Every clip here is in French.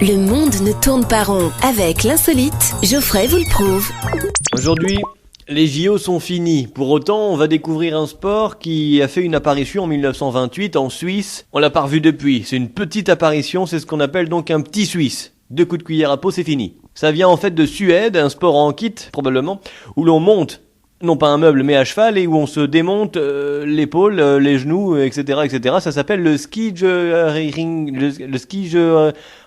Le monde ne tourne pas rond. Avec l'insolite, Geoffrey vous le prouve. Aujourd'hui, les JO sont finis. Pour autant, on va découvrir un sport qui a fait une apparition en 1928 en Suisse. On l'a pas revu depuis. C'est une petite apparition, c'est ce qu'on appelle donc un petit Suisse. 2 coups de cuillère à peau, c'est fini. Ça vient en fait de Suède, un sport en kit, probablement, où l'on monte, non pas un meuble, mais à cheval, et où on se démonte l'épaule, les genoux, etc., etc. Ça s'appelle le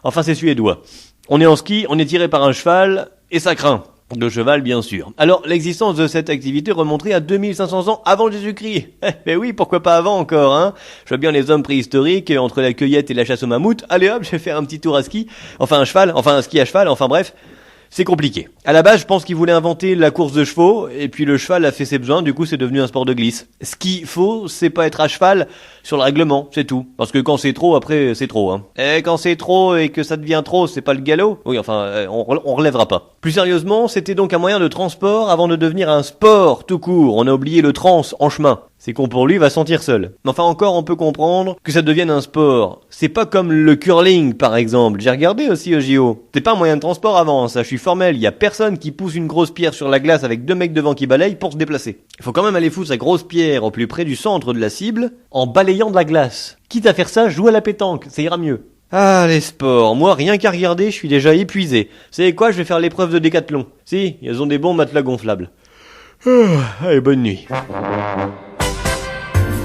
enfin c'est suédois. On est en ski, on est tiré par un cheval, et ça craint. De cheval, bien sûr. Alors, l'existence de cette activité remonterait à 2500 ans avant Jésus-Christ. Mais oui, pourquoi pas avant encore, hein? Je vois bien les hommes préhistoriques, entre la cueillette et la chasse au mammouth. Allez hop, je vais faire un petit tour à ski. Enfin, un ski à cheval, enfin bref. C'est compliqué. À la base, je pense qu'ils voulaient inventer la course de chevaux, et puis le cheval a fait ses besoins, du coup c'est devenu un sport de glisse. Ce qu'il faut, c'est pas être à cheval sur le règlement, c'est tout. Parce que quand c'est trop, après, c'est trop, hein. Et quand c'est trop et que ça devient trop, c'est pas le galop? Oui, enfin, on relèvera pas. Plus sérieusement, c'était donc un moyen de transport avant de devenir un sport tout court. On a oublié le trans en chemin. C'est con pour lui, il va se sentir seul. Mais enfin encore, on peut comprendre que ça devienne un sport. C'est pas comme le curling, par exemple. J'ai regardé aussi au JO. C'est pas un moyen de transport avant, ça, je suis formel. Il y a personne qui pousse une grosse pierre sur la glace avec 2 mecs devant qui balayent pour se déplacer. Il faut quand même aller foutre sa grosse pierre au plus près du centre de la cible en balayant de la glace. Quitte à faire ça, joue à la pétanque, ça ira mieux. Ah, les sports. Moi, rien qu'à regarder, je suis déjà épuisé. Vous savez quoi, je vais faire l'épreuve de décathlon. Si, ils ont des bons matelas gonflables. Allez, bonne nuit.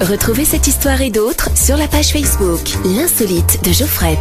Retrouvez cette histoire et d'autres sur la page Facebook L'insolite de Geoffrey.